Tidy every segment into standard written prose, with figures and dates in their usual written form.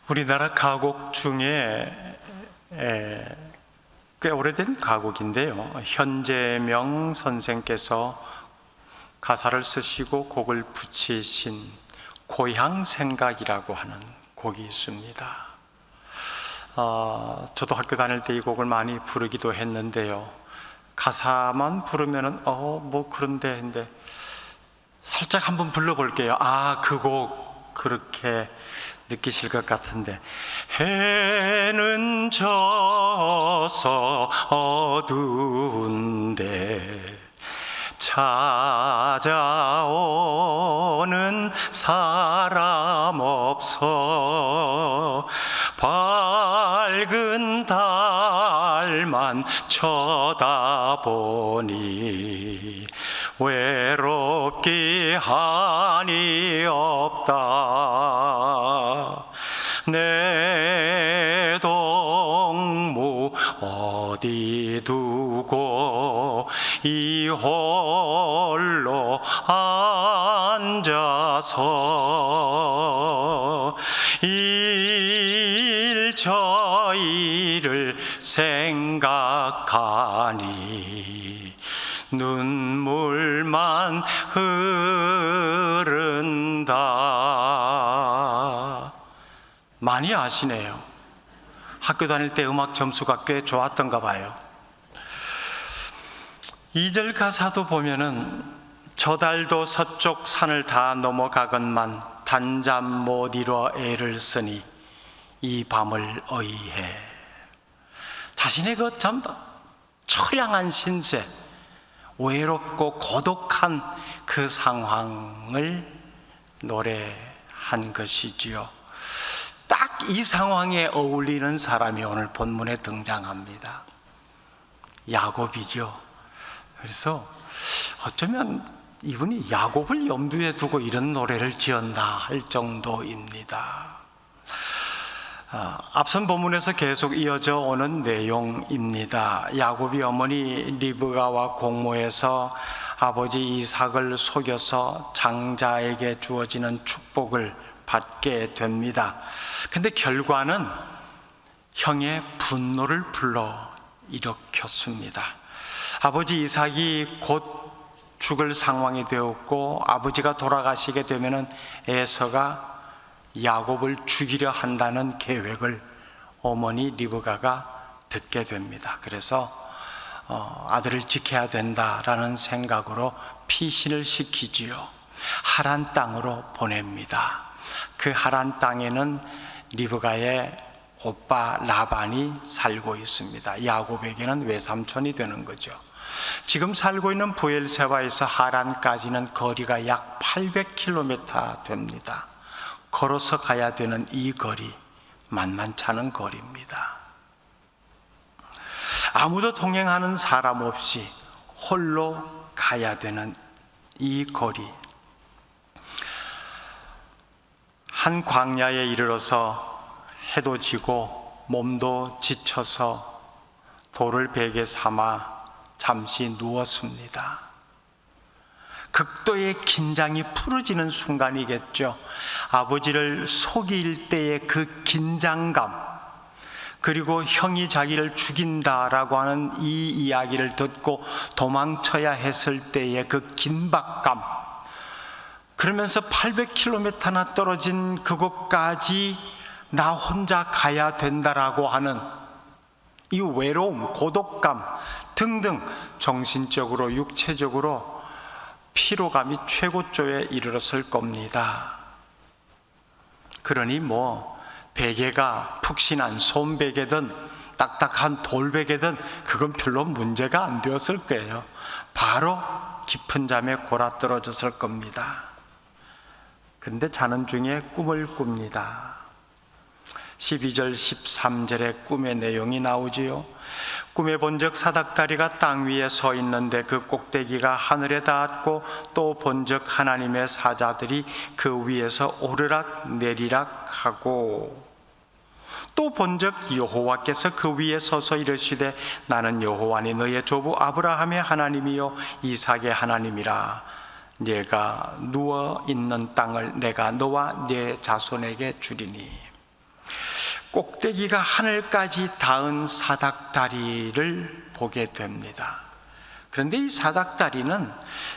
우리나라 가곡 중에 꽤 오래된 가곡인데요, 현재명 선생께서 가사를 쓰시고 곡을 붙이신 고향생각이라고 하는 곡이 있습니다. 저도 학교 다닐 때 이 곡을 많이 부르기도 했는데요, 가사만 부르면은 뭐 그런데 했는데 살짝 한번 불러볼게요. 그 곡 그렇게 느끼실 것 같은데, 해는 져서 어두운데 찾아오는 사람 없어 밝은 달만 쳐다보니 외롭기 한이 없다. 내 동무 어디 두고 이 홀로 앉아서 일처일을 생각하니 눈물만 흐른다. 많이 아시네요. 학교 다닐 때 음악 점수가 꽤 좋았던가 봐요. 2절 가사도 보면은 저 달도 서쪽 산을 다 넘어가건만 단잠 못 이뤄 애를 쓰니 이 밤을 어이해. 자신의 그 참 처량한 신세, 외롭고 고독한 그 상황을 노래한 것이지요. 딱 이 상황에 어울리는 사람이 오늘 본문에 등장합니다. 야곱이죠. 그래서 어쩌면 이분이 야곱을 염두에 두고 이런 노래를 지었나 할 정도입니다. 앞선 본문에서 계속 이어져 오는 내용입니다. 야곱이 어머니 리브가와 공모해서 아버지 이삭을 속여서 장자에게 주어지는 축복을 받게 됩니다. 근데 결과는 형의 분노를 불러 일으켰습니다. 아버지 이삭이 곧 죽을 상황이 되었고, 아버지가 돌아가시게 되면은 에서가 야곱을 죽이려 한다는 계획을 어머니 리브가가 듣게 됩니다. 그래서 아들을 지켜야 된다라는 생각으로 피신을 시키지요. 하란 땅으로 보냅니다. 그 하란 땅에는 리브가의 오빠 라반이 살고 있습니다. 야곱에게는 외삼촌이 되는 거죠. 지금 살고 있는 브엘세바에서 하란까지는 거리가 약 800km 됩니다. 걸어서 가야 되는 이 거리, 만만찮은 거리입니다. 아무도 동행하는 사람 없이 홀로 가야 되는 이 거리. 한 광야에 이르러서 해도 지고 몸도 지쳐서 돌을 베개 삼아 잠시 누웠습니다. 극도의 긴장이 풀어지는 순간이겠죠. 아버지를 속일 때의 그 긴장감, 그리고 형이 자기를 죽인다라고 하는 이 이야기를 듣고 도망쳐야 했을 때의 그 긴박감, 그러면서 800km나 떨어진 그곳까지 나 혼자 가야 된다라고 하는 이 외로움, 고독감 등등 정신적으로 육체적으로 피로감이 최고조에 이르렀을 겁니다. 그러니 베개가 푹신한 솜베개든 딱딱한 돌베개든 그건 별로 문제가 안 되었을 거예요. 바로 깊은 잠에 골아떨어졌을 겁니다. 근데 자는 중에 꿈을 꿉니다. 12절 13절에 꿈의 내용이 나오지요. 꿈에 본적 사닥다리가 땅 위에 서 있는데 그 꼭대기가 하늘에 닿았고, 또 본적 하나님의 사자들이 그 위에서 오르락 내리락 하고, 또 본적 여호와께서 그 위에 서서 이르시되 나는 여호와니 너의 조부 아브라함의 하나님이요 이삭의 하나님이라. 네가 누워 있는 땅을 내가 너와 네 자손에게 주리니. 꼭대기가 하늘까지 닿은 사닥다리를 보게 됩니다. 그런데 이 사닥다리는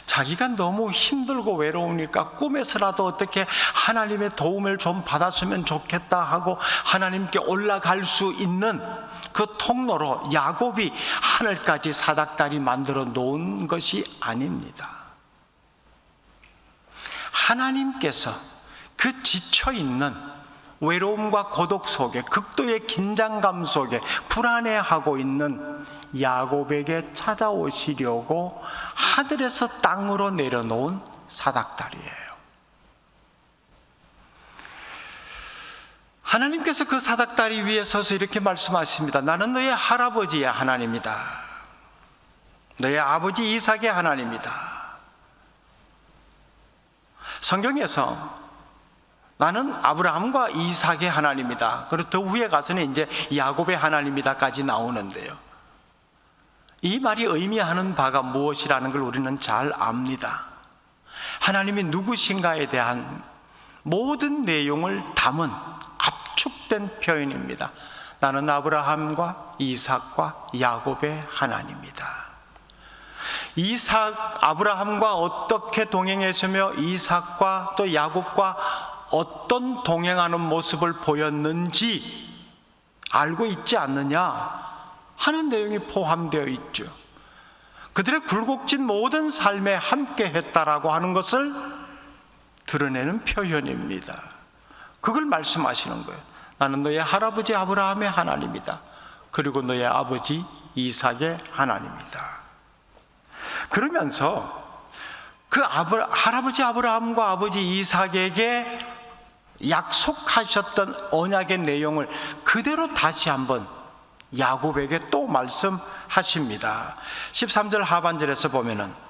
자기가 너무 힘들고 외로우니까 꿈에서라도 어떻게 하나님의 도움을 좀 받았으면 좋겠다 하고 하나님께 올라갈 수 있는 그 통로로 야곱이 하늘까지 사닥다리 만들어 놓은 것이 아닙니다. 하나님께서 그 지쳐있는 외로움과 고독 속에, 극도의 긴장감 속에 불안해하고 있는 야곱에게 찾아오시려고 하늘에서 땅으로 내려놓은 사닥다리예요. 하나님께서 그 사닥다리 위에 서서 이렇게 말씀하십니다. 나는 너의 할아버지의 하나님이다. 너의 아버지 이삭의 하나님이다. 성경에서 나는 아브라함과 이삭의 하나님이다. 그리고 더 위에 가서는 이제 야곱의 하나님이다까지 나오는데요. 이 말이 의미하는 바가 무엇이라는 걸 우리는 잘 압니다. 하나님이 누구신가에 대한 모든 내용을 담은 압축된 표현입니다. 나는 아브라함과 이삭과 야곱의 하나님이다. 아브라함과 어떻게 동행했으며 이삭과 또 야곱과 어떤 동행하는 모습을 보였는지 알고 있지 않느냐 하는 내용이 포함되어 있죠. 그들의 굴곡진 모든 삶에 함께 했다라고 하는 것을 드러내는 표현입니다. 그걸 말씀하시는 거예요. 나는 너의 할아버지 아브라함의 하나님이다. 그리고 너의 아버지 이삭의 하나님이다. 그러면서 그 할아버지 아브라함과 아버지 이삭에게 약속하셨던 언약의 내용을 그대로 다시 한번 야곱에게 또 말씀하십니다. 13절 하반절에서 보면은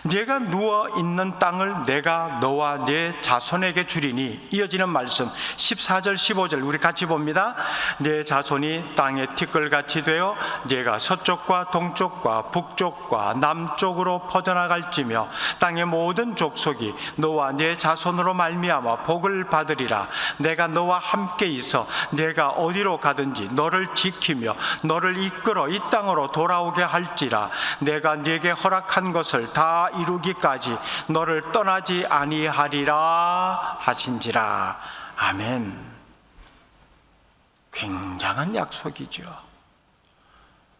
네가 누워있는 땅을 내가 너와 네 자손에게 주리니, 이어지는 말씀 14절 15절 우리 같이 봅니다. 네 자손이 땅의 티끌같이 되어 네가 서쪽과 동쪽과 북쪽과 남쪽으로 퍼져나갈지며 땅의 모든 족속이 너와 네 자손으로 말미암아 복을 받으리라. 내가 너와 함께 있어 네가 어디로 가든지 너를 지키며 너를 이끌어 이 땅으로 돌아오게 할지라. 내가 네게 허락한 것을 다 이루기까지 너를 떠나지 아니하리라 하신지라. 아멘. 굉장한 약속이죠.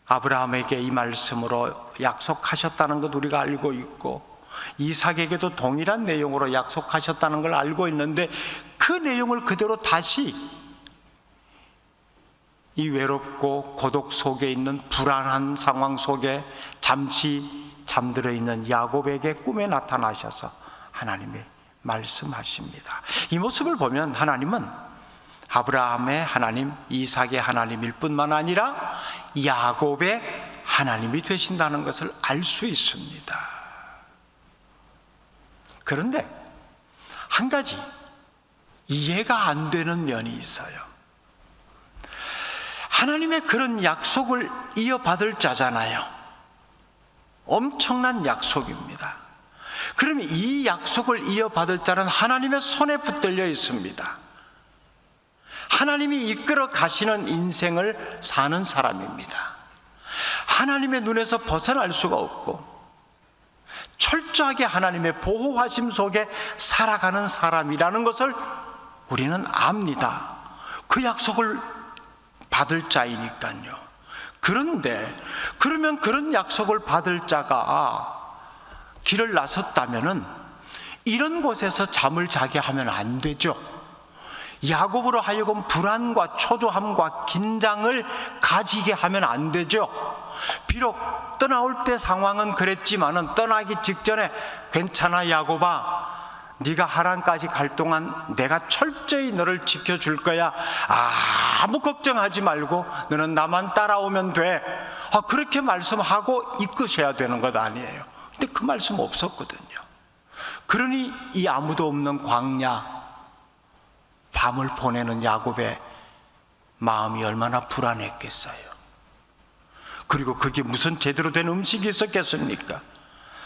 아브라함에게 이 말씀으로 약속하셨다는 것 우리가 알고 있고, 이삭에게도 동일한 내용으로 약속하셨다는 걸 알고 있는데, 그 내용을 그대로 다시 이 외롭고 고독 속에 있는 불안한 상황 속에 잠시 잠들어 있는 야곱에게 꿈에 나타나셔서 하나님이 말씀하십니다. 이 모습을 보면 하나님은 아브라함의 하나님, 이삭의 하나님일 뿐만 아니라 야곱의 하나님이 되신다는 것을 알 수 있습니다. 그런데 한 가지 이해가 안 되는 면이 있어요. 하나님의 그런 약속을 이어받을 자잖아요. 엄청난 약속입니다. 그러면 이 약속을 이어받을 자는 하나님의 손에 붙들려 있습니다. 하나님이 이끌어 가시는 인생을 사는 사람입니다. 하나님의 눈에서 벗어날 수가 없고 철저하게 하나님의 보호하심 속에 살아가는 사람이라는 것을 우리는 압니다. 그 약속을 받을 자이니까요. 그런데 그러면 그런 약속을 받을 자가 길을 나섰다면은 이런 곳에서 잠을 자게 하면 안 되죠. 야곱으로 하여금 불안과 초조함과 긴장을 가지게 하면 안 되죠. 비록 떠나올 때 상황은 그랬지만은 떠나기 직전에 괜찮아 야곱아, 네가 하란까지 갈 동안 내가 철저히 너를 지켜줄 거야. 아무 걱정하지 말고 너는 나만 따라오면 돼. 그렇게 말씀하고 이끄셔야 되는 것 아니에요. 근데 그 말씀 없었거든요. 그러니 이 아무도 없는 광야 밤을 보내는 야곱의 마음이 얼마나 불안했겠어요. 그리고 그게 무슨 제대로 된 음식이 있었겠습니까?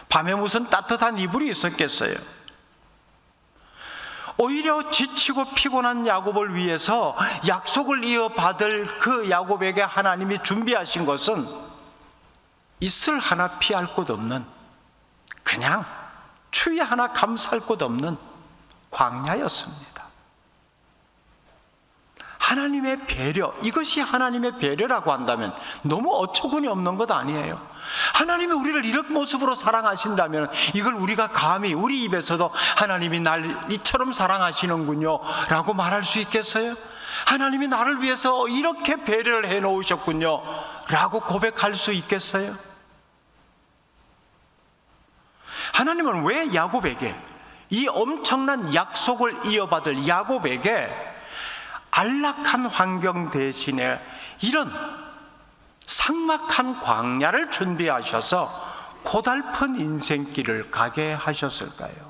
밤에 무슨 따뜻한 이불이 있었겠어요? 오히려 지치고 피곤한 야곱을 위해서 약속을 이어받을 그 야곱에게 하나님이 준비하신 것은 이슬 하나 피할 곳 없는, 그냥 추위 하나 감쌀 곳 없는 광야였습니다. 하나님의 배려, 이것이 하나님의 배려라고 한다면 너무 어처구니 없는 것 아니에요. 하나님이 우리를 이런 모습으로 사랑하신다면 이걸 우리가 감히 우리 입에서도 하나님이 날 이처럼 사랑하시는군요 라고 말할 수 있겠어요? 하나님이 나를 위해서 이렇게 배려를 해 놓으셨군요 라고 고백할 수 있겠어요? 하나님은 왜 야곱에게, 이 엄청난 약속을 이어받을 야곱에게 안락한 환경 대신에 이런 삭막한 광야를 준비하셔서 고달픈 인생길을 가게 하셨을까요?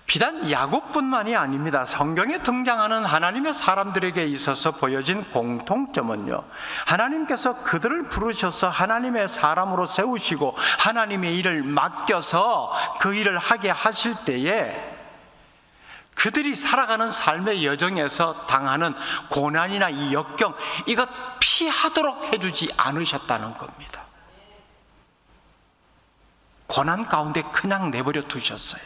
비단 야곱뿐만이 아닙니다. 성경에 등장하는 하나님의 사람들에게 있어서 보여진 공통점은요, 하나님께서 그들을 부르셔서 하나님의 사람으로 세우시고 하나님의 일을 맡겨서 그 일을 하게 하실 때에 그들이 살아가는 삶의 여정에서 당하는 고난이나 이 역경, 이것 피하도록 해주지 않으셨다는 겁니다. 고난 가운데 그냥 내버려 두셨어요.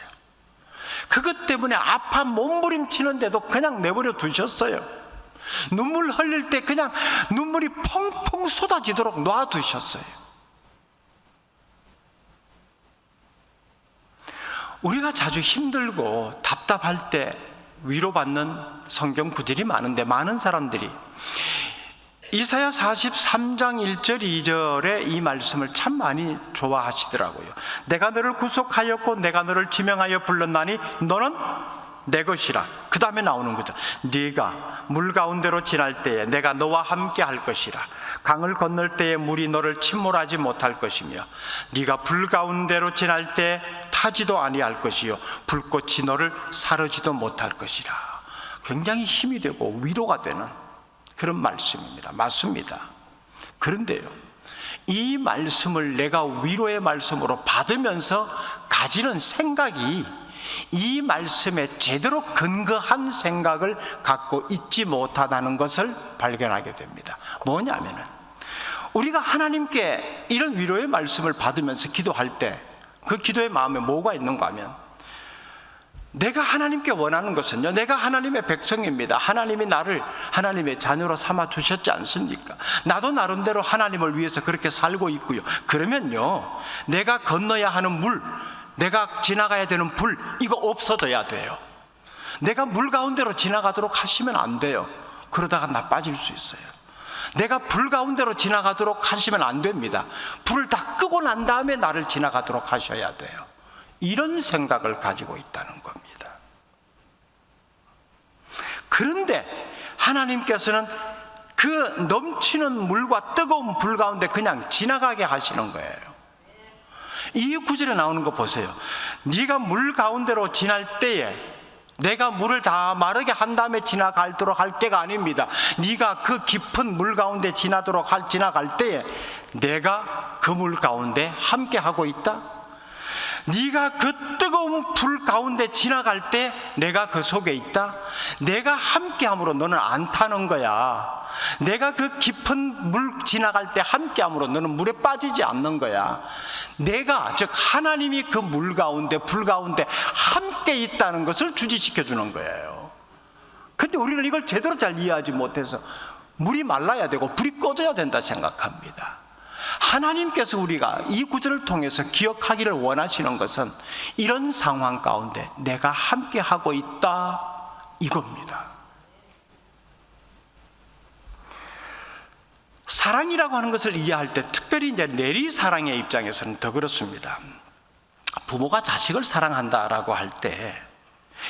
그것 때문에 아파 몸부림치는데도 그냥 내버려 두셨어요. 눈물 흘릴 때 그냥 눈물이 펑펑 쏟아지도록 놔두셨어요. 우리가 자주 힘들고 답답할 때 위로받는 성경 구절이 많은데, 많은 사람들이 이사야 43장 1절 2절의 이 말씀을 참 많이 좋아하시더라고요. 내가 너를 구속하였고 내가 너를 지명하여 불렀나니 너는 내 것이라. 그 다음에 나오는 거죠. 네가 물 가운데로 지날 때에 내가 너와 함께 할 것이라. 강을 건널 때에 물이 너를 침몰하지 못할 것이며 네가 불 가운데로 지날 때 타지도 아니할 것이요 불꽃이 너를 사르지도 못할 것이라. 굉장히 힘이 되고 위로가 되는 그런 말씀입니다. 맞습니다. 그런데요, 이 말씀을 내가 위로의 말씀으로 받으면서 가지는 생각이 이 말씀에 제대로 근거한 생각을 갖고 있지 못하다는 것을 발견하게 됩니다. 뭐냐면은, 우리가 하나님께 이런 위로의 말씀을 받으면서 기도할 때 그 기도의 마음에 뭐가 있는가 하면, 내가 하나님께 원하는 것은요, 내가 하나님의 백성입니다. 하나님이 나를 하나님의 자녀로 삼아 주셨지 않습니까? 나도 나름대로 하나님을 위해서 그렇게 살고 있고요. 그러면요, 내가 건너야 하는 물, 내가 지나가야 되는 불, 이거 없어져야 돼요. 내가 물 가운데로 지나가도록 하시면 안 돼요. 그러다가 나 빠질 수 있어요. 내가 불 가운데로 지나가도록 하시면 안 됩니다. 불을 다 끄고 난 다음에 나를 지나가도록 하셔야 돼요. 이런 생각을 가지고 있다는 겁니다. 그런데 하나님께서는 그 넘치는 물과 뜨거운 불 가운데 그냥 지나가게 하시는 거예요. 이 구절에 나오는 거 보세요. 네가 물 가운데로 지날 때에 내가 물을 다 마르게 한 다음에 지나가도록 할 때가 아닙니다. 네가 그 깊은 물 가운데 지나갈 때에 내가 그 물 가운데 함께 하고 있다. 네가 그 뜨거운 불 가운데 지나갈 때 내가 그 속에 있다. 내가 함께함으로 너는 안 타는 거야. 내가 그 깊은 물 지나갈 때 함께함으로 너는 물에 빠지지 않는 거야. 내가, 즉 하나님이 그 물 가운데 불 가운데 함께 있다는 것을 주지시켜 주는 거예요. 근데 우리는 이걸 제대로 잘 이해하지 못해서 물이 말라야 되고 불이 꺼져야 된다 생각합니다. 하나님께서 우리가 이 구절을 통해서 기억하기를 원하시는 것은 이런 상황 가운데 내가 함께 하고 있다, 이겁니다. 사랑이라고 하는 것을 이해할 때, 특별히 이제 내리사랑의 입장에서는 더 그렇습니다. 부모가 자식을 사랑한다라고 할 때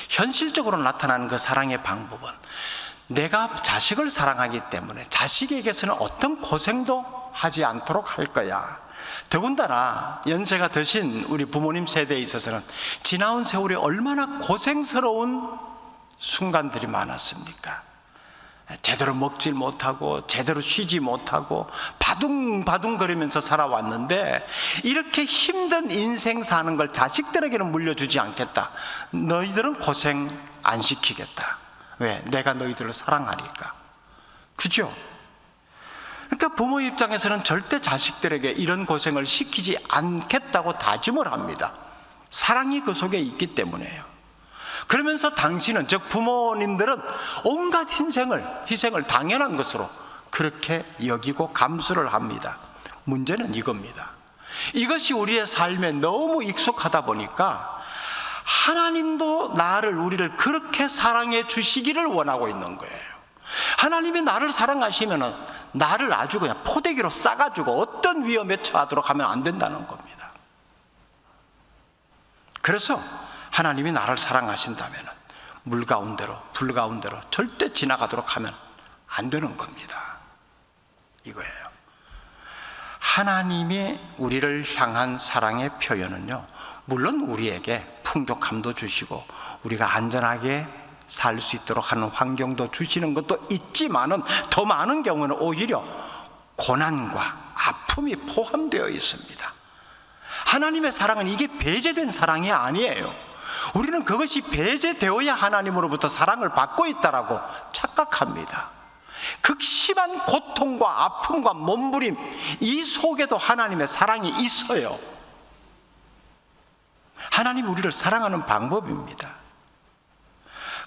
현실적으로 나타나는 그 사랑의 방법은, 내가 자식을 사랑하기 때문에 자식에게서는 어떤 고생도 하지 않도록 할 거야. 더군다나 연세가 드신 우리 부모님 세대에 있어서는 지나온 세월이 얼마나 고생스러운 순간들이 많았습니까? 제대로 먹질 못하고 제대로 쉬지 못하고 바둥바둥거리면서 살아왔는데 이렇게 힘든 인생 사는 걸 자식들에게는 물려주지 않겠다. 너희들은 고생 안 시키겠다. 왜? 내가 너희들을 사랑하니까. 그죠? 그러니까 부모 입장에서는 절대 자식들에게 이런 고생을 시키지 않겠다고 다짐을 합니다. 사랑이 그 속에 있기 때문에요. 그러면서 당신은, 즉 부모님들은 온갖 희생을 당연한 것으로 그렇게 여기고 감수를 합니다. 문제는 이겁니다. 이것이 우리의 삶에 너무 익숙하다 보니까 하나님도 우리를 그렇게 사랑해 주시기를 원하고 있는 거예요. 하나님이 나를 사랑하시면 나를 아주 그냥 포대기로 싸가지고 어떤 위험에 처하도록 하면 안 된다는 겁니다. 그래서 하나님이 나를 사랑하신다면 물 가운데로 불 가운데로 절대 지나가도록 하면 안 되는 겁니다. 이거예요. 하나님의 우리를 향한 사랑의 표현은요, 물론 우리에게 풍족함도 주시고 우리가 안전하게 살 수 있도록 하는 환경도 주시는 것도 있지만은 더 많은 경우는 오히려 고난과 아픔이 포함되어 있습니다. 하나님의 사랑은 이게 배제된 사랑이 아니에요. 우리는 그것이 배제되어야 하나님으로부터 사랑을 받고 있다라고 착각합니다. 극심한 고통과 아픔과 몸부림, 이 속에도 하나님의 사랑이 있어요. 하나님 우리를 사랑하는 방법입니다.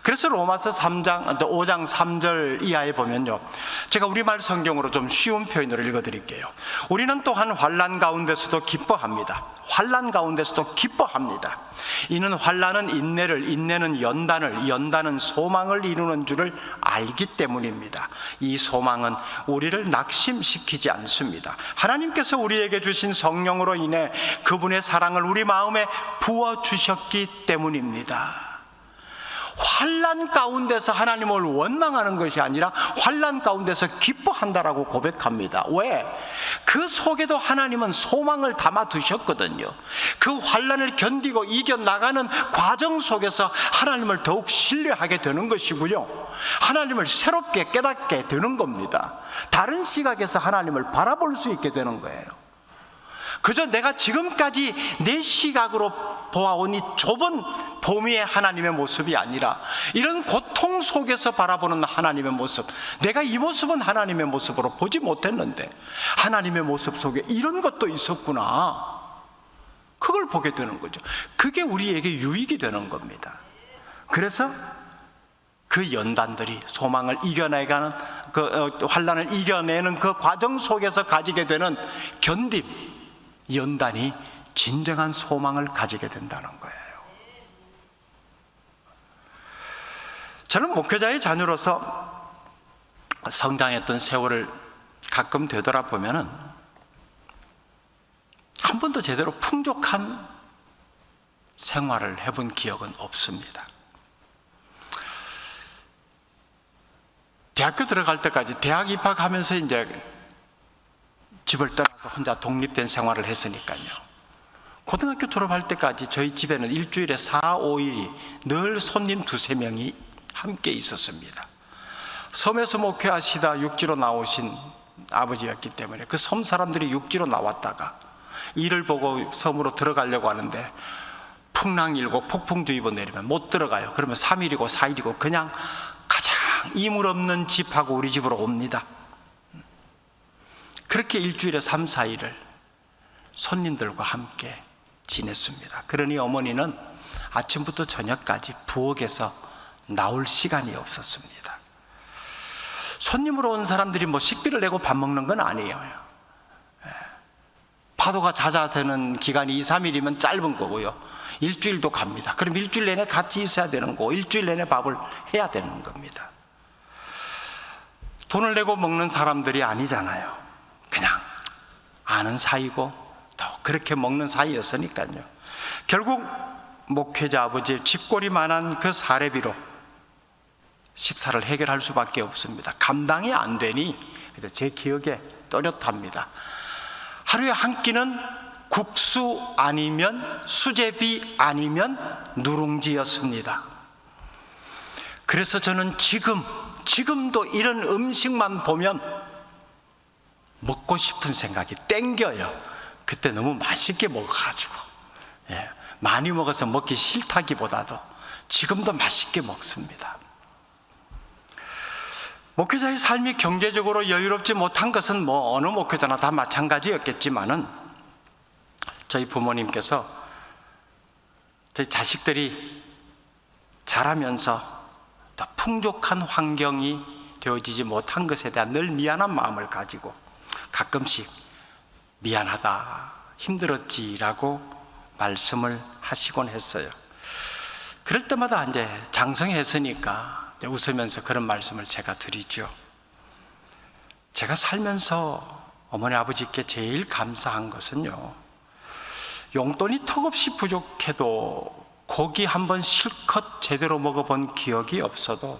그래서 로마서 5장 3절 이하에 보면요, 제가 우리말 성경으로 좀 쉬운 표현으로 읽어드릴게요. 우리는 또한 환난 가운데서도 기뻐합니다. 환난 가운데서도 기뻐합니다. 이는 환난은 인내를, 인내는 연단을, 연단은 소망을 이루는 줄을 알기 때문입니다. 이 소망은 우리를 낙심시키지 않습니다. 하나님께서 우리에게 주신 성령으로 인해 그분의 사랑을 우리 마음에 부어주셨기 때문입니다. 환난 가운데서 하나님을 원망하는 것이 아니라 환난 가운데서 기뻐한다라고 고백합니다. 왜? 그 속에도 하나님은 소망을 담아 두셨거든요. 그 환난을 견디고 이겨나가는 과정 속에서 하나님을 더욱 신뢰하게 되는 것이고요, 하나님을 새롭게 깨닫게 되는 겁니다. 다른 시각에서 하나님을 바라볼 수 있게 되는 거예요. 그저 내가 지금까지 내 시각으로 보아온 이 좁은 범위의 하나님의 모습이 아니라 이런 고통 속에서 바라보는 하나님의 모습, 내가 이 모습은 하나님의 모습으로 보지 못했는데 하나님의 모습 속에 이런 것도 있었구나, 그걸 보게 되는 거죠. 그게 우리에게 유익이 되는 겁니다. 그래서 그 연단들이 소망을 이겨내가는 환난을 이겨내는 그 과정 속에서 가지게 되는 견딤, 연단이 진정한 소망을 가지게 된다는 거예요. 저는 목회자의 자녀로서 성장했던 세월을 가끔 되돌아보면은 한 번도 제대로 풍족한 생활을 해본 기억은 없습니다. 대학교 들어갈 때까지, 대학 입학하면서 이제 집을 떠나서 혼자 독립된 생활을 했으니까요, 고등학교 졸업할 때까지 저희 집에는 일주일에 4, 5일이 늘 손님 2-3명이 함께 있었습니다. 섬에서 목회하시다 육지로 나오신 아버지였기 때문에 그 섬 사람들이 육지로 나왔다가 일을 보고 섬으로 들어가려고 하는데 풍랑 일고 폭풍주의보 내리면 못 들어가요. 그러면 3일이고 4일이고 그냥 가장 이물 없는 집하고 우리 집으로 옵니다. 그렇게 일주일에 3, 4일을 손님들과 함께 지냈습니다. 그러니 어머니는 아침부터 저녁까지 부엌에서 나올 시간이 없었습니다. 손님으로 온 사람들이 뭐 식비를 내고 밥 먹는 건 아니에요. 파도가 잦아드는 기간이 2, 3일이면 짧은 거고요, 일주일도 갑니다. 그럼 일주일 내내 같이 있어야 되는 거고 일주일 내내 밥을 해야 되는 겁니다. 돈을 내고 먹는 사람들이 아니잖아요. 그냥 아는 사이고 또 그렇게 먹는 사이였으니까요. 결국 목회자 아버지의 집골이만한 그 사례비로 식사를 해결할 수밖에 없습니다. 감당이 안 되니 제 기억에 또렷합니다. 하루에 한 끼는 국수 아니면 수제비 아니면 누룽지였습니다. 그래서 저는 지금 지금도 이런 음식만 보면 먹고 싶은 생각이 땡겨요. 그때 너무 맛있게 먹어가지고, 많이 먹어서 먹기 싫다기보다도 지금도 맛있게 먹습니다. 목회자의 삶이 경제적으로 여유롭지 못한 것은 뭐 어느 목회자나 다 마찬가지였겠지만은, 저희 부모님께서 저희 자식들이 자라면서 더 풍족한 환경이 되어지지 못한 것에 대한 늘 미안한 마음을 가지고 가끔씩 미안하다, 힘들었지라고 말씀을 하시곤 했어요. 그럴 때마다 이제 장성했으니까 웃으면서 그런 말씀을 제가 드리죠. 제가 살면서 어머니 아버지께 제일 감사한 것은요, 용돈이 턱없이 부족해도 고기 한번 실컷 제대로 먹어본 기억이 없어도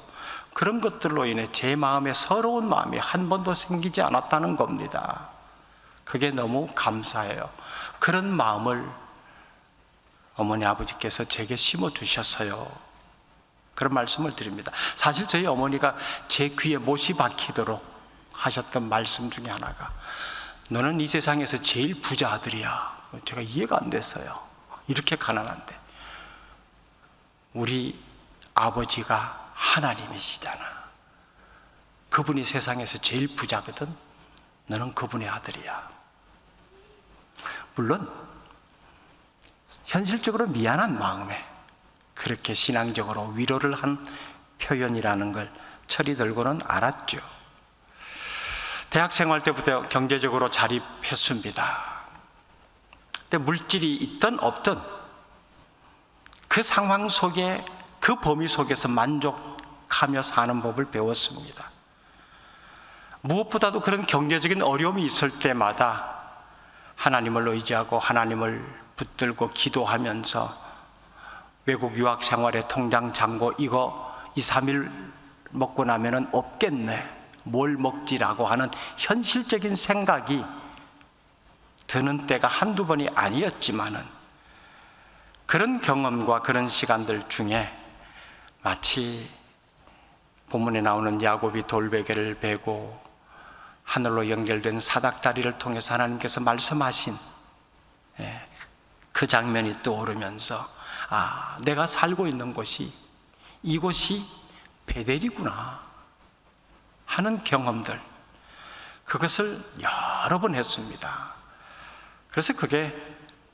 그런 것들로 인해 제 마음에 서러운 마음이 한 번도 생기지 않았다는 겁니다. 그게 너무 감사해요. 그런 마음을 어머니 아버지께서 제게 심어주셨어요. 그런 말씀을 드립니다. 사실 저희 어머니가 제 귀에 못이 박히도록 하셨던 말씀 중에 하나가, 너는 이 세상에서 제일 부자 아들이야. 제가 이해가 안 됐어요. 이렇게 가난한데. 우리 아버지가 하나님이시잖아. 그분이 세상에서 제일 부자거든. 너는 그분의 아들이야. 물론 현실적으로 미안한 마음에 그렇게 신앙적으로 위로를 한 표현이라는 걸 철이 들고는 알았죠. 대학 생활 때부터 경제적으로 자립했습니다. 근데 물질이 있든 없든 그 상황 속에, 그 범위 속에서 만족하며 사는 법을 배웠습니다. 무엇보다도 그런 경제적인 어려움이 있을 때마다 하나님을 의지하고 하나님을 붙들고 기도하면서 외국 유학 생활에 통장 잔고 이거 2, 3일 먹고 나면은 없겠네, 뭘 먹지라고 하는 현실적인 생각이 드는 때가 한두 번이 아니었지만은, 그런 경험과 그런 시간들 중에 마치 본문에 나오는 야곱이 돌베개를 베고 하늘로 연결된 사닥다리를 통해서 하나님께서 말씀하신 그 장면이 떠오르면서, 아, 내가 살고 있는 곳이, 이곳이 베델이구나 하는 경험들, 그것을 여러 번 했습니다. 그래서 그게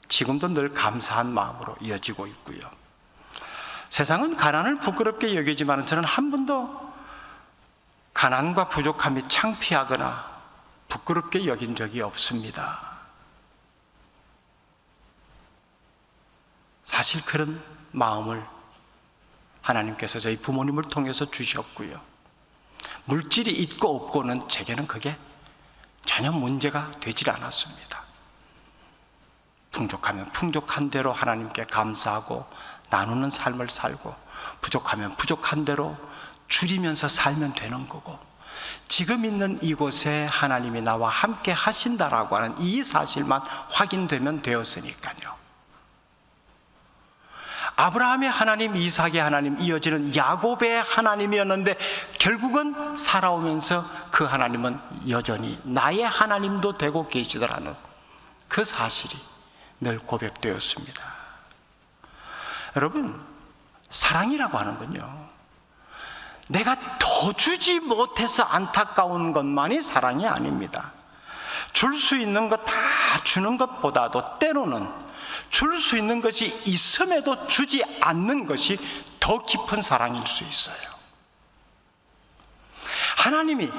지금도 늘 감사한 마음으로 이어지고 있고요. 세상은 가난을 부끄럽게 여기지만 저는 한 번도 가난과 부족함이 창피하거나 부끄럽게 여긴 적이 없습니다. 사실 그런 마음을 하나님께서 저희 부모님을 통해서 주셨고요. 물질이 있고 없고는 제게는 그게 전혀 문제가 되질 않았습니다. 풍족하면 풍족한 대로 하나님께 감사하고 나누는 삶을 살고, 부족하면 부족한 대로 줄이면서 살면 되는 거고, 지금 있는 이곳에 하나님이 나와 함께 하신다라고 하는 이 사실만 확인되면 되었으니까요. 아브라함의 하나님, 이삭의 하나님, 이어지는 야곱의 하나님이었는데 결국은 살아오면서 그 하나님은 여전히 나의 하나님도 되고 계시더라는 그 사실이 늘 고백되었습니다. 여러분, 사랑이라고 하는 건요, 내가 더 주지 못해서 안타까운 것만이 사랑이 아닙니다. 줄 수 있는 것 다 주는 것보다도 때로는 줄 수 있는 것이 있음에도 주지 않는 것이 더 깊은 사랑일 수 있어요. 하나님이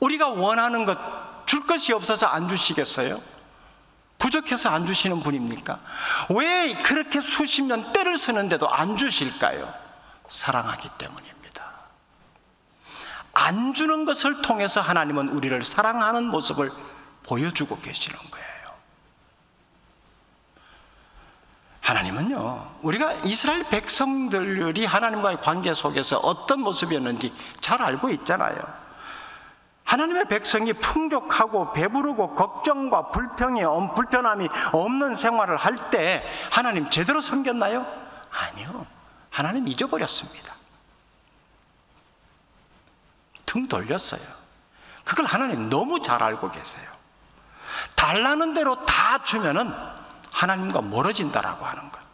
우리가 원하는 것 줄 것이 없어서 안 주시겠어요? 부족해서 안 주시는 분입니까? 왜 그렇게 수십 년 때를 쓰는데도 안 주실까요? 사랑하기 때문입니다. 안 주는 것을 통해서 하나님은 우리를 사랑하는 모습을 보여주고 계시는 거예요. 하나님은요, 우리가 이스라엘 백성들이 하나님과의 관계 속에서 어떤 모습이었는지 잘 알고 있잖아요. 하나님의 백성이 풍족하고 배부르고 걱정과 불편함이 없는 생활을 할 때 하나님 제대로 섬겼나요? 아니요. 하나님 잊어버렸습니다. 등 돌렸어요. 그걸 하나님 너무 잘 알고 계세요. 달라는 대로 다 주면은 하나님과 멀어진다라고 하는 거예요.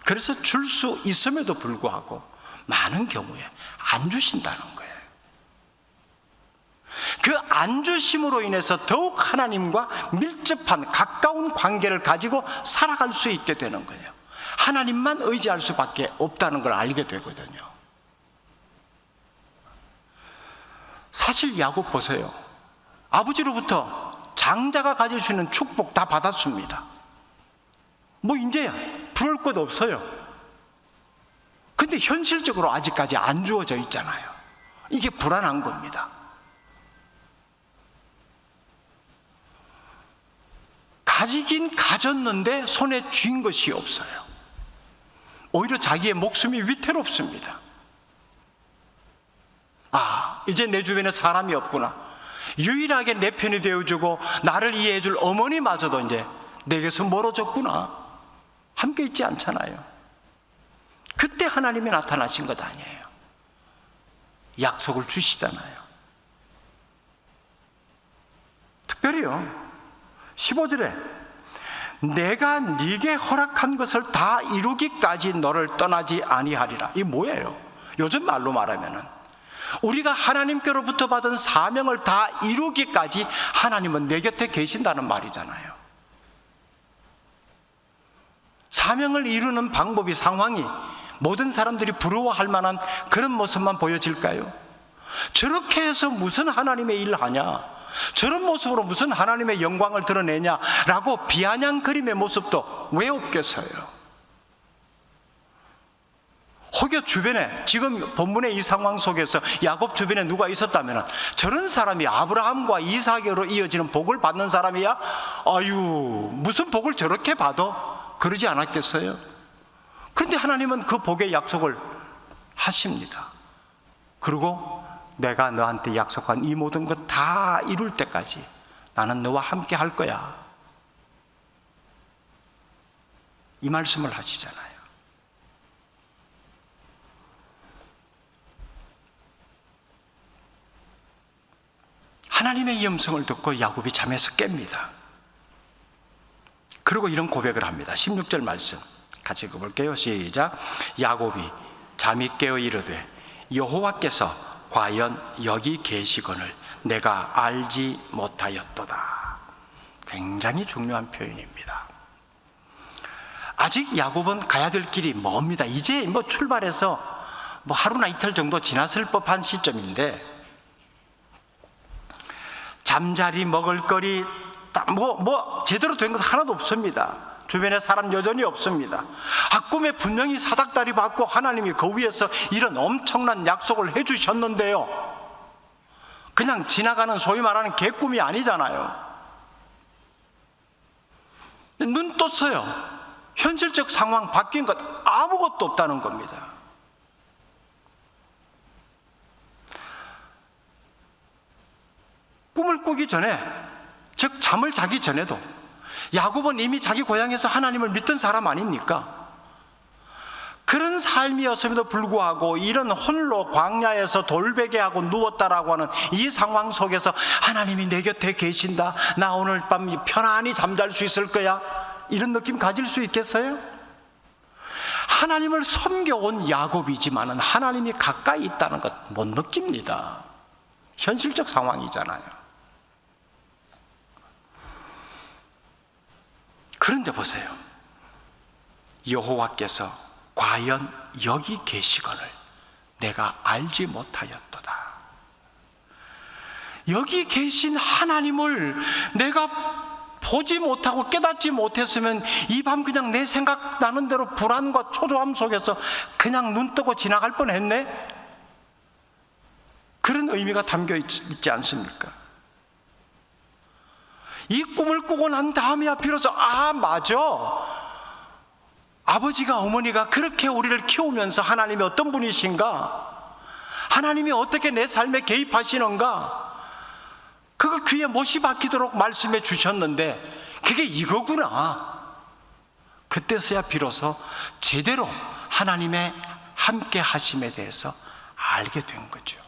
그래서 줄 수 있음에도 불구하고 많은 경우에 안 주신다는 거예요. 그 안 주심으로 인해서 더욱 하나님과 밀접한 가까운 관계를 가지고 살아갈 수 있게 되는 거예요. 하나님만 의지할 수밖에 없다는 걸 알게 되거든요. 사실 야곱 보세요. 아버지로부터 장자가 가질 수 있는 축복 다 받았습니다. 뭐 이제 부러울 것 없어요. 근데 현실적으로 아직까지 안 주어져 있잖아요. 이게 불안한 겁니다. 가지긴 가졌는데 손에 쥔 것이 없어요. 오히려 자기의 목숨이 위태롭습니다. 아, 이제 내 주변에 사람이 없구나. 유일하게 내 편이 되어주고 나를 이해해줄 어머니마저도 이제 내게서 멀어졌구나. 함께 있지 않잖아요. 그때 하나님이 나타나신 것 아니에요. 약속을 주시잖아요. 특별히요, 15절에 내가 네게 허락한 것을 다 이루기까지 너를 떠나지 아니하리라. 이게 뭐예요? 요즘 말로 말하면은 우리가 하나님께로부터 받은 사명을 다 이루기까지 하나님은 내 곁에 계신다는 말이잖아요. 사명을 이루는 방법이, 상황이 모든 사람들이 부러워할 만한 그런 모습만 보여질까요? 저렇게 해서 무슨 하나님의 일을 하냐, 저런 모습으로 무슨 하나님의 영광을 드러내냐라고 비아냥거림의 모습도 왜 없겠어요? 혹여 주변에, 지금 본문의 이 상황 속에서 야곱 주변에 누가 있었다면 저런 사람이 아브라함과 이삭으로 이어지는 복을 받는 사람이야? 아유, 무슨 복을 저렇게 받아? 그러지 않았겠어요? 그런데 하나님은 그 복의 약속을 하십니다. 그리고 내가 너한테 약속한 이 모든 것 다 이룰 때까지 나는 너와 함께 할 거야, 이 말씀을 하시잖아요. 하나님의 이 음성을 듣고 야곱이 잠에서 깹니다. 그리고 이런 고백을 합니다. 16절 말씀 같이 읽어볼게요. 시작. 야곱이 잠이 깨어 이르되 여호와께서 과연 여기 계시거늘 내가 알지 못하였도다. 굉장히 중요한 표현입니다. 아직 야곱은 가야 될 길이 멉니다. 이제 뭐 출발해서 뭐 하루나 이틀 정도 지났을 법한 시점인데, 잠자리, 먹을거리 뭐 제대로 된 것 하나도 없습니다. 주변에 사람 여전히 없습니다. 꿈에 분명히 사닥다리 받고 하나님이 그 위에서 이런 엄청난 약속을 해주셨는데요, 그냥 지나가는 소위 말하는 개꿈이 아니잖아요. 눈 떴어요. 현실적 상황 바뀐 것 아무것도 없다는 겁니다. 꿈을 꾸기 전에, 즉 잠을 자기 전에도 야곱은 이미 자기 고향에서 하나님을 믿던 사람 아닙니까? 그런 삶이었음에도 불구하고 이런 홀로 광야에서 돌베개하고 누웠다라고 하는 이 상황 속에서 하나님이 내 곁에 계신다, 나 오늘 밤 편안히 잠잘 수 있을 거야, 이런 느낌 가질 수 있겠어요? 하나님을 섬겨온 야곱이지만은 하나님이 가까이 있다는 것 못 느낍니다. 현실적 상황이잖아요. 그런데 보세요. 여호와께서 과연 여기 계시거늘 내가 알지 못하였도다. 여기 계신 하나님을 내가 보지 못하고 깨닫지 못했으면 이 밤 그냥 내 생각나는 대로 불안과 초조함 속에서 그냥 눈 뜨고 지나갈 뻔했네? 그런 의미가 담겨 있지 않습니까? 이 꿈을 꾸고 난 다음에야 비로소 맞아, 아버지가 어머니가 그렇게 우리를 키우면서 하나님이 어떤 분이신가, 하나님이 어떻게 내 삶에 개입하시는가, 그거 귀에 못이 박히도록 말씀해 주셨는데 그게 이거구나. 그때서야 비로소 제대로 하나님의 함께 하심에 대해서 알게 된 거죠.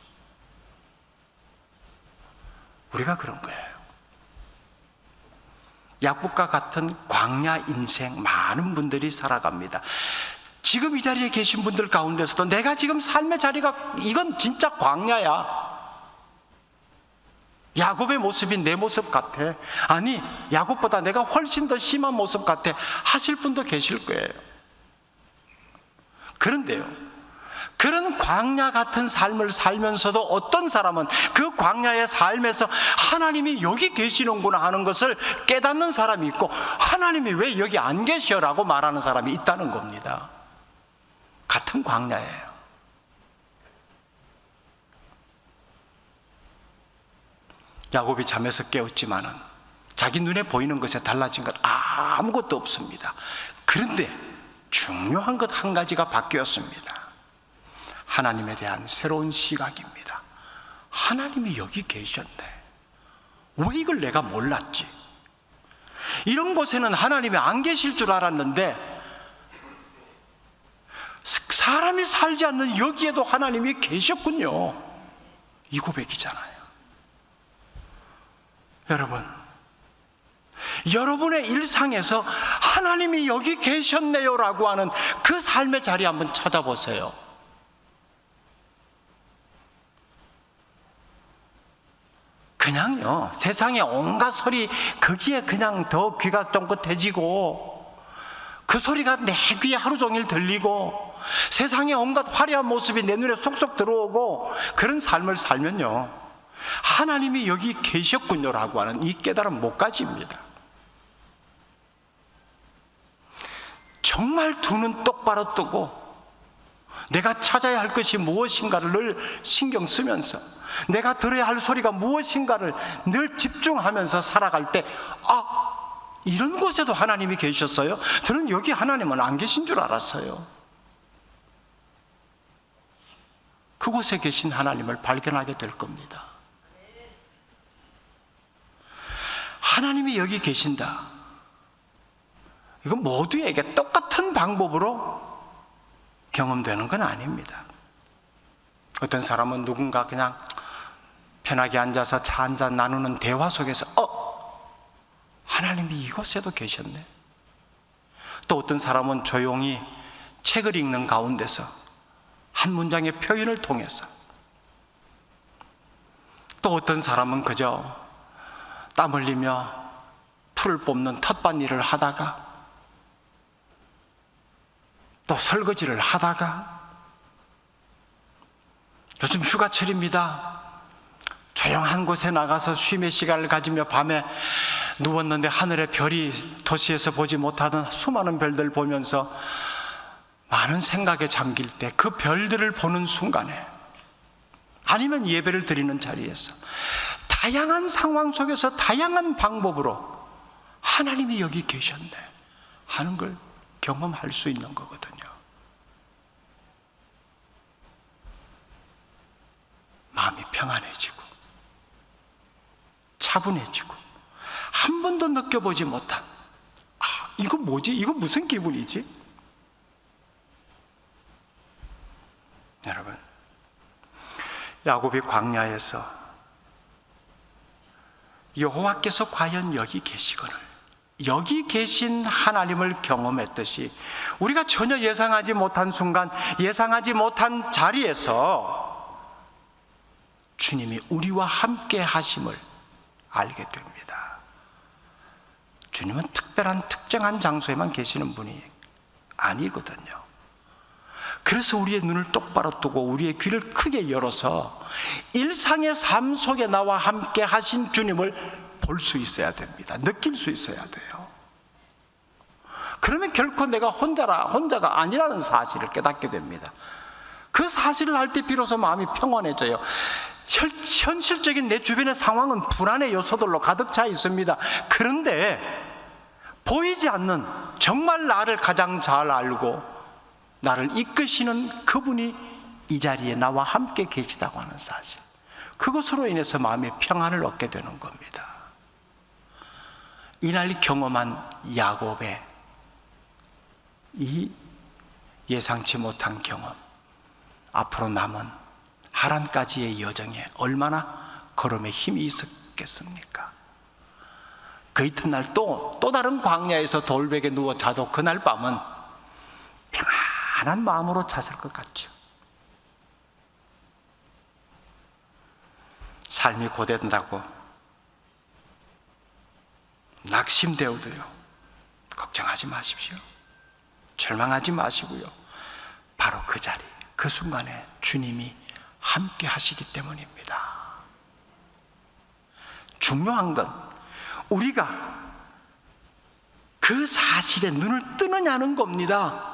우리가 그런 거예요. 야곱과 같은 광야 인생 많은 분들이 살아갑니다. 지금 이 자리에 계신 분들 가운데서도 내가 지금 삶의 자리가 이건 진짜 광야야, 야곱의 모습이 내 모습 같아, 아니 야곱보다 내가 훨씬 더 심한 모습 같아 하실 분도 계실 거예요. 그런데요, 그런 광야 같은 삶을 살면서도 어떤 사람은 그 광야의 삶에서 하나님이 여기 계시는구나 하는 것을 깨닫는 사람이 있고, 하나님이 왜 여기 안 계셔라고 말하는 사람이 있다는 겁니다. 같은 광야예요. 야곱이 잠에서 깨었지만은 자기 눈에 보이는 것에 달라진 건 아무것도 없습니다. 그런데 중요한 것 한 가지가 바뀌었습니다. 하나님에 대한 새로운 시각입니다. 하나님이 여기 계셨네. 왜 이걸 내가 몰랐지? 이런 곳에는 하나님이 안 계실 줄 알았는데 사람이 살지 않는 여기에도 하나님이 계셨군요. 이 고백이잖아요. 여러분, 여러분의 일상에서 하나님이 여기 계셨네요 라고 하는 그 삶의 자리 한번 찾아보세요. 그냥요, 세상에 온갖 소리 거기에 그냥 더 귀가 쫑긋해지고, 그 소리가 내 귀에 하루 종일 들리고, 세상에 온갖 화려한 모습이 내 눈에 쏙쏙 들어오고, 그런 삶을 살면요, 하나님이 여기 계셨군요라고 하는 이 깨달음 못 가집니다. 정말 두 눈 똑바로 뜨고 내가 찾아야 할 것이 무엇인가를 늘 신경 쓰면서, 내가 들어야 할 소리가 무엇인가를 늘 집중하면서 살아갈 때, 이런 곳에도 하나님이 계셨어요? 저는 여기 하나님은 안 계신 줄 알았어요. 그곳에 계신 하나님을 발견하게 될 겁니다. 하나님이 여기 계신다, 이건 모두에게 똑같은 방법으로 경험되는 건 아닙니다. 어떤 사람은 누군가 그냥 편하게 앉아서 차 한잔 나누는 대화 속에서 하나님이 이곳에도 계셨네. 또 어떤 사람은 조용히 책을 읽는 가운데서 한 문장의 표현을 통해서, 또 어떤 사람은 그저 땀 흘리며 풀을 뽑는 텃밭일을 하다가, 또 설거지를 하다가, 요즘 휴가철입니다, 조용한 곳에 나가서 쉼의 시간을 가지며 밤에 누웠는데 하늘의 별이 도시에서 보지 못하던 수많은 별들 보면서 많은 생각에 잠길 때, 그 별들을 보는 순간에, 아니면 예배를 드리는 자리에서 다양한 상황 속에서 다양한 방법으로 하나님이 여기 계셨네 하는 걸 경험할 수 있는 거거든요. 마음이 평안해지고 차분해지고, 한 번도 느껴보지 못한, 이거 뭐지? 이거 무슨 기분이지? 여러분, 야곱이 광야에서 여호와께서 과연 여기 계시거늘, 여기 계신 하나님을 경험했듯이, 우리가 전혀 예상하지 못한 순간, 예상하지 못한 자리에서 주님이 우리와 함께 하심을 알게 됩니다. 주님은 특별한 특정한 장소에만 계시는 분이 아니거든요. 그래서 우리의 눈을 똑바로 뜨고 우리의 귀를 크게 열어서 일상의 삶 속에 나와 함께 하신 주님을 볼 수 있어야 됩니다. 느낄 수 있어야 돼요. 그러면 결코 내가 혼자가 아니라는 사실을 깨닫게 됩니다. 그 사실을 알 때 비로소 마음이 평안해져요. 현실적인 내 주변의 상황은 불안의 요소들로 가득 차 있습니다. 그런데 보이지 않는, 정말 나를 가장 잘 알고 나를 이끄시는 그분이 이 자리에 나와 함께 계시다고 하는 사실, 그것으로 인해서 마음의 평안을 얻게 되는 겁니다. 이날 경험한 야곱의 이 예상치 못한 경험, 앞으로 남은 하란까지의 여정에 얼마나 걸음에 힘이 있었겠습니까? 그 이튿날 또 다른 광야에서 돌베개 누워 자도 그날 밤은 평안한 마음으로 잤을 것 같죠. 삶이 고된다고 낙심되어도요, 걱정하지 마십시오. 절망하지 마시고요. 바로 그 자리, 그 순간에 주님이 함께 하시기 때문입니다. 중요한 건 우리가 그 사실에 눈을 뜨느냐는 겁니다.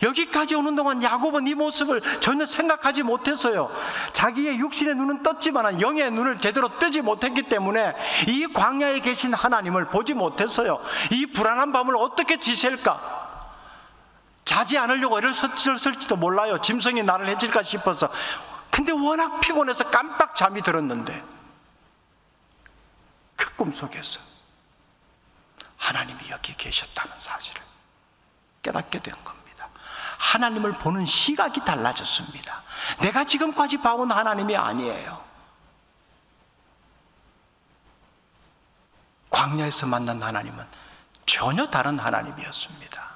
여기까지 오는 동안 야곱은 이 모습을 전혀 생각하지 못했어요. 자기의 육신의 눈은 떴지만 영의 눈을 제대로 뜨지 못했기 때문에 이 광야에 계신 하나님을 보지 못했어요. 이 불안한 밤을 어떻게 지셀까? 자지 않으려고 애를 쓸지도 몰라요. 짐승이 나를 해칠까 싶어서. 근데 워낙 피곤해서 깜빡 잠이 들었는데 그 꿈속에서 하나님이 여기 계셨다는 사실을 깨닫게 된 겁니다. 하나님을 보는 시각이 달라졌습니다. 내가 지금까지 봐온 하나님이 아니에요. 광야에서 만난 하나님은 전혀 다른 하나님이었습니다.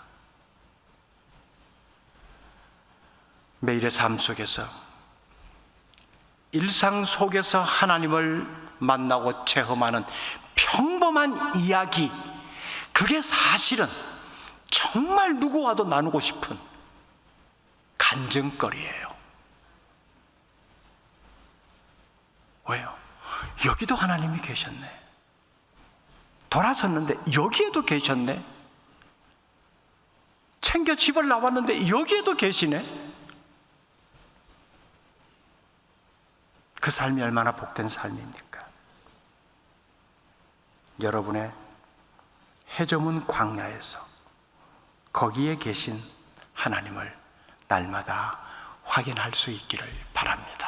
매일의 삶 속에서, 일상 속에서 하나님을 만나고 체험하는 평범한 이야기, 그게 사실은 정말 누구와도 나누고 싶은 간증거리예요. 왜요? 여기도 하나님이 계셨네. 돌아섰는데 여기에도 계셨네. 챙겨 집을 나왔는데 여기에도 계시네. 그 삶이 얼마나 복된 삶입니까? 여러분의 해저문 광야에서 거기에 계신 하나님을 날마다 확인할 수 있기를 바랍니다.